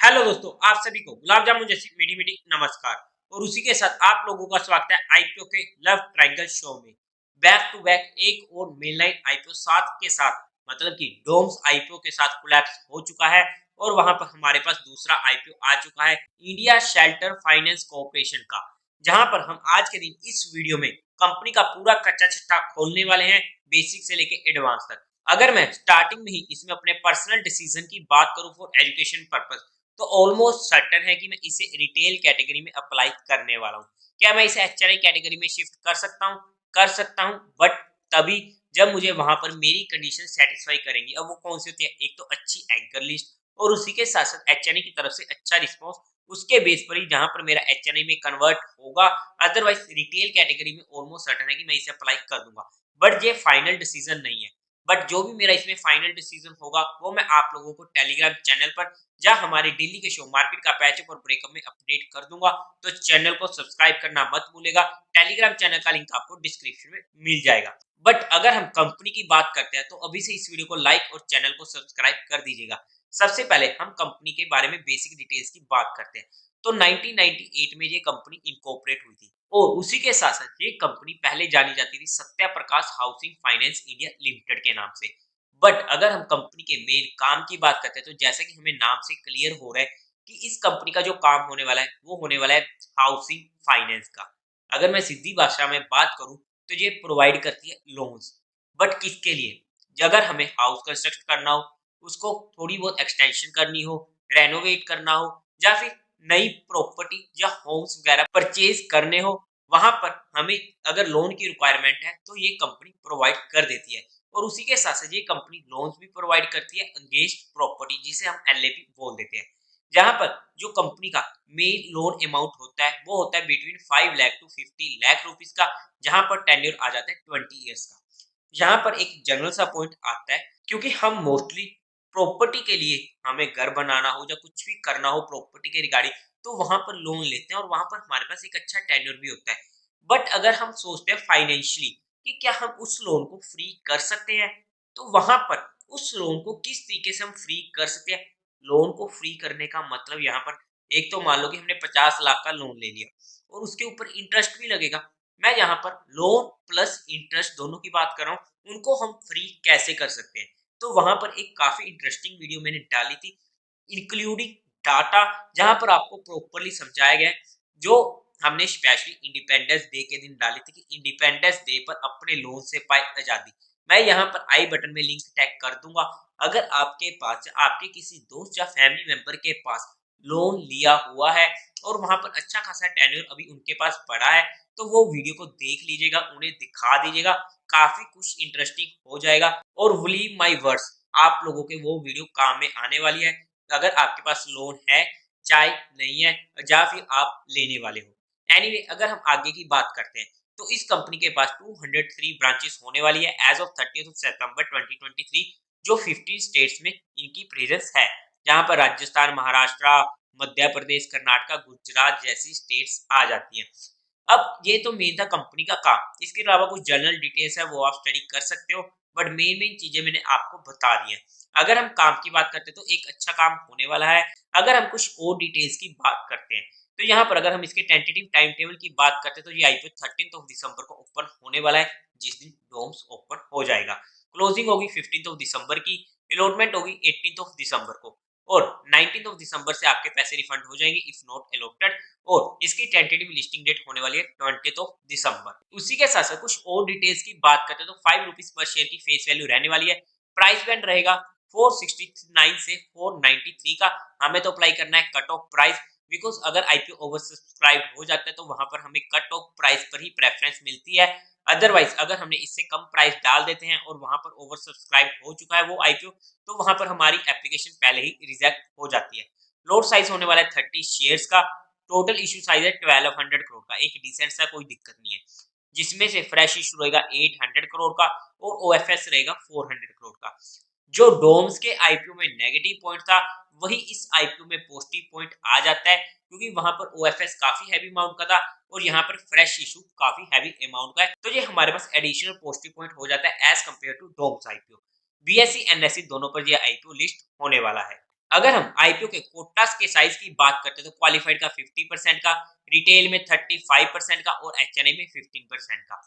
Hello दोस्तों, आप सभी को गुलाब जामुन जैसी मीठी मीठी नमस्कार। और उसी के साथ आप लोगों का स्वागत है आईपीओ के लव ट्रायंगल शो में। बैक टू बैक एक और मेनलाइन आईपीओ साथ के साथ, मतलब कि डोम्स आईपीओ के साथ कोलैप्स हो चुका है। और वहां पर हमारे पास दूसरा आईपीओ आ चुका है इंडिया शेल्टर फाइनेंस कॉर्पोरेशन का, जहां पर हम आज के दिन इस वीडियो में कंपनी का पूरा कच्चा चिट्ठा खोलने वाले हैं, बेसिक से लेके एडवांस तक। अगर मैं स्टार्टिंग में ही इसमें अपने पर्सनल डिसीजन की बात करूं फॉर एजुकेशन पर्पस, तो ऑलमोस्ट सर्टेन है कि मैं इसे रिटेल कैटेगरी में अप्लाई करने वाला हूँ। क्या मैं इसे एचआरआई कैटेगरी में शिफ्ट कर सकता हूँ? कर सकता हूँ, बट तभी जब मुझे वहां पर मेरी कंडीशन सेटिस्फाई करेंगी। अब वो कौन सी होती है? एक तो अच्छी एंकर लिस्ट, और उसी के साथ साथ एचएनआई की तरफ से अच्छा रिस्पॉन्स। उसके बेस पर ही जहां पर मेरा एचएनआई में कन्वर्ट होगा। अदरवाइज रिटेल कैटेगरी में ऑलमोस्ट सर्टेन है कि मैं इसे अप्लाई कर दूंगा, बट ये फाइनल डिसीजन नहीं है। बट जो भी मेरा इसमें फाइनल डिसीजन होगा वो मैं आप लोगों को टेलीग्राम चैनल पर, जहां हमारे डेली के शो मार्केट का पैचअप और ब्रेकअप में अपडेट कर दूंगा। तो चैनल को सब्सक्राइब करना मत भूलेगा। टेलीग्राम चैनल का लिंक आपको डिस्क्रिप्शन में मिल जाएगा। बट अगर हम कंपनी की बात करते हैं तो अभी से इस वीडियो को लाइक और चैनल को सब्सक्राइब कर दीजिएगा। सबसे पहले हम कंपनी के बारे में बेसिक डिटेल्स की बात करते हैं। तो 1998 में ये कंपनी इनकॉर्पोरेट हुई थी, और उसी के साथ साथ ये कंपनी पहले जानी जाती थी सत्या प्रकाश हाउसिंग फाइनेंस इंडिया लिमिटेड के नाम से। बट अगर हम कंपनी के मेन काम की बात करते हैं तो जैसा कि हमें नाम से क्लियर हो रहा है कि इस कंपनी का जो काम होने वाला है वो होने वाला है हाउसिंग फाइनेंस का। अगर मैं सीधी भाषा में बात करूं तो ये प्रोवाइड करती है लोन्स। बट किसके लिए? अगर हमें हाउस कंस्ट्रक्ट करना हो, उसको थोड़ी बहुत एक्सटेंशन करनी हो, रेनोवेट करना हो, या फिर नई प्रॉपर्टी या होम्स वगैरह परचेज करने हो, वहां पर हमें अगर लोन की रिक्वायरमेंट है तो ये कंपनी प्रोवाइड कर देती है। और उसी के साथ साथ ये कंपनी लोन्स भी प्रोवाइड करती है एंगेज प्रॉपर्टी, जिसे हम एलएपी बोल देते हैं। जहां पर जो कंपनी का मेन लोन अमाउंट होता है वो होता है between 5 lakh to 50 lakh rupees का, जहां पर टेन्योर आ जाता है 20 इयर्स का। यहाँ पर एक जनरल सा पॉइंट आता है, क्योंकि हम मोस्टली प्रॉपर्टी के लिए, हमें घर बनाना हो या कुछ भी करना हो प्रॉपर्टी के रिगार्डिंग, तो वहां पर लोन लेते हैं और वहां पर हमारे पास एक अच्छा टेन्योर भी होता है। बट अगर हम सोचते हैं फाइनेंशियली कि क्या हम उस लोन को फ्री कर सकते हैं, तो वहां पर उस लोन को किस तरीके से हम फ्री कर सकते हैं? लोन को फ्री करने का मतलब यहाँ पर, एक तो मान लो कि हमने 50 लाख का लोन ले लिया और उसके ऊपर इंटरेस्ट भी लगेगा। मैं यहाँ पर लोन प्लस इंटरेस्ट दोनों की बात कर रहा हूँ, उनको हम फ्री कैसे कर सकते हैं। तो वहां पर एक काफी इंटरेस्टिंग वीडियो मैंने डाली थी, इंक्लूडिंग डाटा, जहां पर आपको प्रॉपरली समझाया गया है। जो हमने स्पेशली इंडिपेंडेंस डे के दिन डाली थी कि इंडिपेंडेंस डे पर अपने लोन से पाए आजादी। मैं यहाँ पर आई बटन में लिंक टैग कर दूंगा। अगर आपके पास या आपके किसी दोस्त या फैमिली मेंबर के पास लोन लिया हुआ है और वहां पर अच्छा खासा टेन्योर अभी उनके पास पड़ा है, तो वो वीडियो को देख लीजिएगा, उन्हें दिखा दीजिएगा। काफी कुछ इंटरेस्टिंग हो जाएगा। और बिलीव माय वर्ड्स, आप लोगों के वो वीडियो काम में आने वाली है। अगर आपके पास लोन है, चाहे नहीं है, या फिर आप लेने वाले हो। एनीवे, अगर हम आगे की बात करते हैं तो इस कंपनी के पास 203 ब्रांचेस होने वाली है एज ऑफ 30 सितंबर 2023, जो 15 स्टेट्स में इनकी प्रेजेंस है। जहां पर राजस्थान, महाराष्ट्र, मध्य प्रदेश, कर्नाटक, गुजरात जैसी स्टेट्स आ जाती हैं। अब ये तो मेन था कंपनी का काम। इसके अलावा कुछ जनरल डिटेल्स है वो आप स्टडी कर सकते हो, बट मेन मेन चीजें मैंने आपको बता दी हैं। अगर हम काम की बात करते हैं तो एक अच्छा काम होने वाला है। अगर हम कुछ और डिटेल्स की बात करते हैं तो यहाँ पर अगर हम इसके टेंटेटिव टाइम टेबल की बात करते हैं तो ये आईपीओ 13 दिसंबर को ओपन होने वाला है, जिस दिन डोम्स ओपन हो जाएगा। क्लोजिंग होगी 15 दिसंबर की, अलॉटमेंट होगी 18 दिसंबर को, और 19 दिसंबर से आपके पैसे रिफंड हो जाएंगे इफ नॉट अलॉटेड। और इसकी टेंटेटिव लिस्टिंग डेट होने वाली है 20 दिसंबर। उसी के साथ साथ कुछ और डिटेल्स की बात करते हैं तो 5 रुपीज पर शेयर की फेस वैल्यू रहने वाली है। प्राइस बैंड रहेगा 469 से 493 का। हमें तो अप्लाई करना है कट ऑफ प्राइस, बिकॉज अगर आईपीओ ओवर सब्सक्राइब हो जाता है तो वहां पर हमें कट ऑफ प्राइस पर ही प्रेफरेंस मिलती है। अदरवाइज अगर हमने इससे कम प्राइस डाल देते हैं और वहां पर ओवर सब्सक्राइब हो चुका है वो आईपीओ, तो वहां पर हमारी एप्लीकेशन पहले ही रिजेक्ट हो जाती है। लोड साइज होने वाला है 30 शेयर्स का। टोटल इशू साइज है 1200 करोड़ का, एक डिसेंट सा, कोई दिक्कत नहीं है। जिसमें से फ्रेश इशू रहेगा 800 करोड़ का और ओएफएस रहेगा 400 करोड़ का। जो डोम्स के आईपीओ में नेगेटिव पॉइंट था, वही इस आईपीओ में पॉजिटिव पॉइंट आ जाता है, क्योंकि वहां पर ओएफएस काफी हैवी अमाउंट का था और यहाँ पर फ्रेश इशू काफी हैवी अमाउंट का है। तो ये हमारे पास एडिशनल पॉजिटिव पॉइंट हो जाता है as compare to DOMS IPO. BSE NSE दोनों पर यह आईपीओ लिस्ट होने वाला है। अगर हम आईपीओ के कोटास के साइज की बात करते हैं तो क्वालिफाइड का 50% का, रिटेल में 35% का और एचएनआई में 15% का।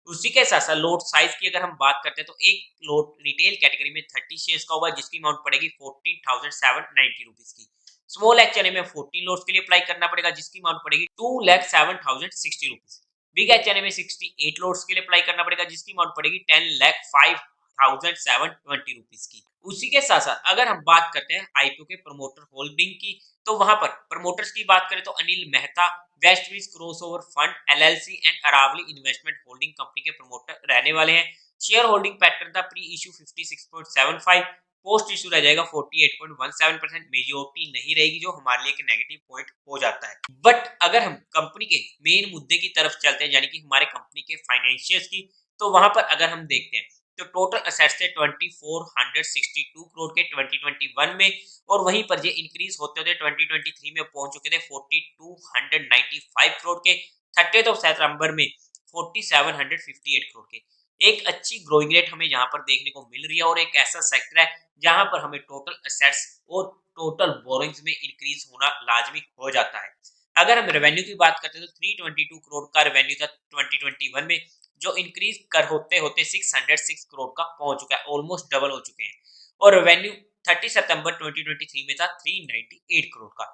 उसी के साथ साथ लोट साइज की अगर हम बात करते हैं तो एक लोट रिटेल कैटेगरी में 30 शेयर्स का होगा जिसकी अमाउंट पड़ेगी 14,790 रुपीज की। स्मॉल एचएनआई में 14 लोट्स के लिए अप्लाई करना पड़ेगा जिसकी अमाउंट पड़ेगी 2,07,060 रुपीज। बिग एचएनआई में 68 लोट्स के लिए अप्लाई करना पड़ेगा जिसकी अमाउंट पड़ेगी 10,05,720 रुपीज की। उसी के साथ साथ अगर हम बात करते हैं आईपीओ के प्रमोटर होल्डिंग की तो वहां पर प्रमोटर्स की बात करें तो Anil Mehta Westbridge crossover fund LLC and Aravali investment holding company के प्रमोटर रहने वाले हैं। शेयर होल्डिंग पैटर्न था प्री इशू 56.75, पोस्ट इशू रह जाएगा 48.17%। मेजोरिटी नहीं रहेगी जो हमारे लिए एक नेगेटिव पॉइंट हो जाता है। बट अगर हम कंपनी के मेन मुद्दे की तरफ चलते हैं यानी कि हमारे कंपनी के फाइनेंशियल्स की, तो वहां पर अगर हम देखते हैं तो टोटल असेट्स थे 2462 करोड़ के 2021 में और वहीं पर ये इंक्रीज होते होते 2023 में पहुंच चुके थे 4295 करोड़ के, 30 सितंबर में 4758 करोड़ के। एक अच्छी ग्रोइंग रेट हमें यहाँ पर देखने को मिल रही है और एक ऐसा सेक्टर है जहां पर हमें टोटल असेट्स और टोटल बोरोइंग्स में इंक्रीज होना लाजमी हो जाता है। अगर हम रेवेन्यू की बात करते हैं तो 322 करोड़ का रेवेन्यू था 2021 में जो इंक्रीज कर होते होते 606 करोड़ का पहुंच चुका है, ऑलमोस्ट डबल हो चुके हैं। और रेवेन्यू 30 सितंबर 2023 में था 398 करोड़ का।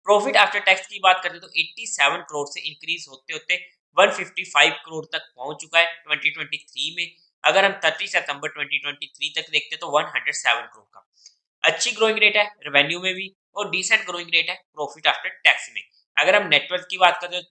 प्रॉफिट आफ्टर टैक्स की बात करते तो 87 करोड़ से इंक्रीज होते होते 155 करोड़ तक पहुंच चुका है 2023 में। अगर हम 30 सितंबर 2023 तक देखते तो 107 करोड़ का। अच्छी ग्रोइंग रेट है रेवेन्यू में भी और डिसेंट ग्रोइंग रेट है प्रॉफिट आफ्टर टैक्स में। अगर हम नेटवर्क की बात करते तो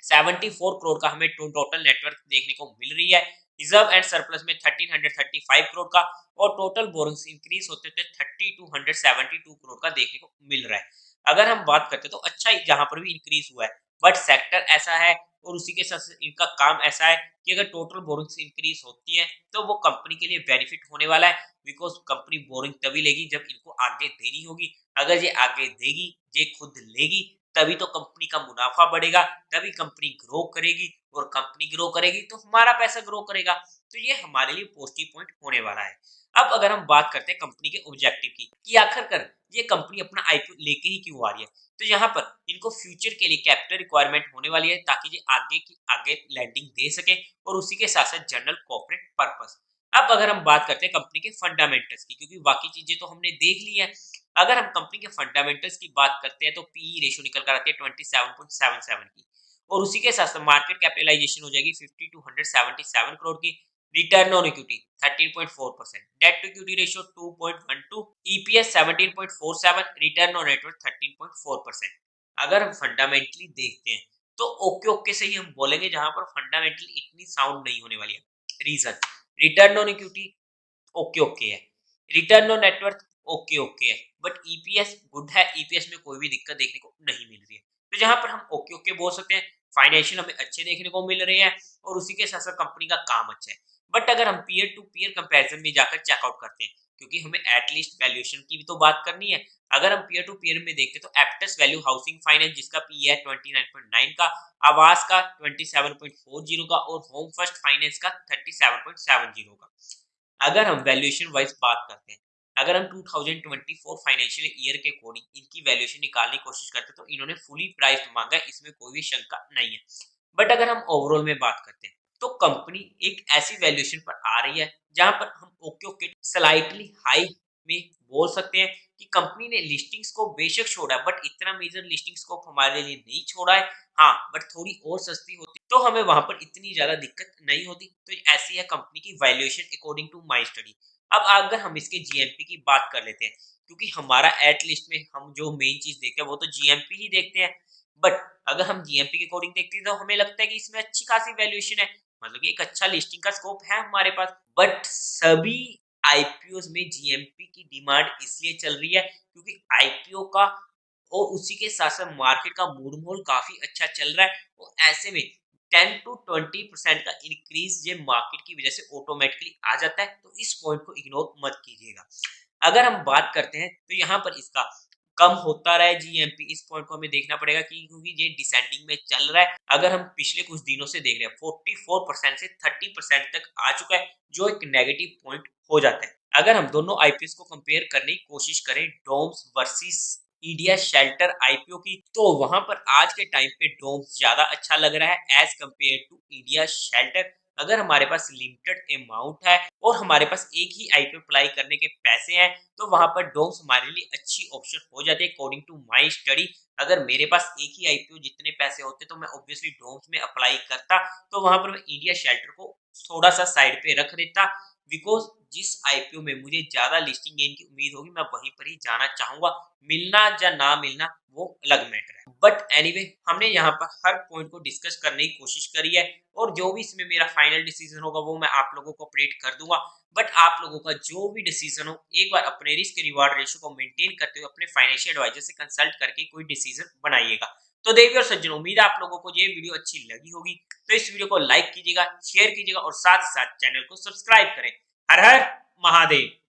1374 करोड़ का हमें टोटल नेटवर्क देखने को मिल रही है। रिजर्व एंड सरप्लस में 1335 करोड़ का और टोटल बोरिंग्स इंक्रीज होते थे 3272 करोड़ का देखने को मिल रहा है। अगर हम बात करते तो अच्छा ही जहां पर भी इंक्रीज हुआ है, बट सेक्टर ऐसा है और उसी के साथ इनका काम ऐसा है कि अगर टोटल बोरिंग्स इंक्रीज होती है तो वो कंपनी के लिए बेनिफिट होने वाला है, बिकॉज कंपनी बोरिंग तभी लेगी जब इनको आगे देनी होगी। अगर ये आगे देगी, ये खुद लेगी, तभी तो कंपनी का मुनाफा बढ़ेगा, तभी कंपनी ग्रो करेगी और कंपनी ग्रो करेगी तो हमारा पैसा ग्रो करेगा। तो ये हमारे लिए पॉजिटिव पॉइंट होने वाला है। अब अगर हम बात करते हैं कंपनी के ऑब्जेक्टिव की कि आखिरकार ये कंपनी अपना आईपीओ लेके ही क्यों आ रही है, तो यहाँ पर इनको फ्यूचर के लिए कैपिटल रिक्वायरमेंट होने वाली है ताकि ये आगे की आगे लैंडिंग दे सके और उसी के साथ साथ जनरल कॉर्पोरेट पर्पस। अब अगर हम बात करते हैं कंपनी के फंडामेंटल्स की, क्योंकि बाकी चीजें तो हमने देख ली है, अगर हम कंपनी के फंडामेंटल्स की बात करते हैं तो पीई रेशियो निकल कर आती है 27.77 की और उसी के साथ मार्केट कैपिटलाइजेशन हो जाएगी 5277 करोड़ की। Return on equity 13.4%, debt to equity ratio 2.12, EPS 17.47, return on net worth 13.4%। अगर हम फंडामेंटली देखते हैं तो ओके ओके से ही हम बोलेंगे जहां पर फंडामेंटली इतनी साउंड नहीं होने वाली है। Reason, return on equity okay okay है, return on net worth okay okay है, बट ईपीएस गुड है, ईपीएस में कोई भी दिक्कत देखने को नहीं मिल रही है। तो जहां पर हम ओके ओके बोल सकते हैं, फाइनेंशियल हमें अच्छे देखने को मिल रहे हैं और उसी के साथ साथ कंपनी का काम अच्छा है। बट अगर हम पीयर टू पीयर कंपैरिजन में जाकर चेकआउट करते हैं, क्योंकि हमें एटलीस्ट वैल्यूएशन की भी तो बात करनी है। अगर हम पीयर टू पीयर में देखते हैं तो एप्टस वैल्यू हाउसिंग फाइनेंस जिसका पी है 29.9 का, आवास का 27.40 का और होम फर्स्ट फाइनेंस का 37.70 का। अगर हम वैल्यूएशन वाइज बात करते हैं, अगर हम 2024 फाइनेंशियल ईयर के अकॉर्डिंग इनकी वैल्यूएशन निकालने की कोशिश करते हैं तो इन्होंने फुली प्राइस्ड मांगा है, इसमें कोई भी शंका नहीं है। बट अगर हम ओवरऑल में बात करते हैं तो कंपनी एक ऐसी वैल्यूएशन पर आ रही है जहां पर हम ओके ओके स्लाइटली हाई में बोल सकते हैं कि कंपनी ने लिस्टिंग्स को बेशक छोड़ा है बट इतना मेजर लिस्टिंग स्कोप हमारे लिए नहीं छोड़ा है। हाँ, बट थोड़ी और सस्ती होती तो हमें वहां पर इतनी ज्यादा दिक्कत नहीं होती। तो ऐसी है कंपनी की valuation according to my study. अब अगर हम इसके जीएमपी की बात कर लेते हैं, क्योंकि हमारा एट लिस्ट में हम जो मेन चीज देखते हैं वो तो जीएमपी ही देखते हैं। बट अगर हम जीएमपी के अकॉर्डिंग देखते हैं तो हमें लगता है कि इसमें अच्छी खासी वैल्यूएशन है, मतलब कि एक अच्छा लिस्टिंग का स्कोप है हमारे पास। बट सभी आईपीओ में जीएमपी की डिमांड इसलिए चल रही है क्योंकि आईपीओ का और उसी के साथ साथ मार्केट का मूड माहौल काफी अच्छा चल रहा है। तो ऐसे में 10 to 20% का इंक्रीज ये मार्केट की वजह से ऑटोमेटिकली आ जाता है। तो इस पॉइंट को इग्नोर मत कीजिएगा। अगर हम बात करते हैं तो यहाँ पर इसका कम होता रहा है जीएमपी, इस पॉइंट को हमें देखना पड़ेगा कि क्योंकि ये डिसेंडिंग में चल रहा है। अगर हम पिछले कुछ दिनों से देख रहे हैं 44% से 30% तक आ चुका है जो एक नेगेटिव पॉइंट हो जाता है। अगर हम दोनों आईपीओ को कंपेयर करने की कोशिश करें डोम्स वर्सेस इंडिया शेल्टर आईपीओ की, तो वहां पर आज के टाइम पे डोम्स ज्यादा अच्छा लग रहा है as compare to India Shelter. अगर हमारे पास लिमिटेड अमाउंट है और हमारे पास एक ही आईपीओ अप्लाई करने के पैसे हैं, तो वहां पर डोम्स हमारे लिए अच्छी ऑप्शन हो जाती है अकॉर्डिंग टू माई स्टडी। अगर मेरे पास एक ही आईपीओ जितने पैसे होते तो मैं ऑब्वियसली डोम्स में अप्लाई करता, तो वहां पर मैं इंडिया शेल्टर को थोड़ा सा साइड पे रख देता, बिकॉज जिस आईपीओ में मुझे ज्यादा लिस्टिंग गेन की उम्मीद होगी मैं वहीं पर ही जाना चाहूंगा। मिलना या ना मिलना वो अलग मैटर है। बट एनीवे हमने यहाँ पर हर पॉइंट को डिस्कस करने की कोशिश करी है, और जो भी इसमें मेरा फाइनल डिसीजन होगा वो मैं आप लोगों को अपडेट कर दूंगा। बट आप लोगों का जो भी डिसीजन हो, एक बार अपने रिस्क रिवार्ड रेशियो को मेंटेन करते हुए अपने फाइनेंशियल एडवाइजर से कंसल्ट करके कोई डिसीजन बनाइएगा। तो देवी और सज्जन, उम्मीद है आप लोगों को ये वीडियो अच्छी लगी होगी, तो इस वीडियो को लाइक कीजिएगा, शेयर कीजिएगा और साथ ही साथ चैनल को सब्सक्राइब करें। हर हर महादेव।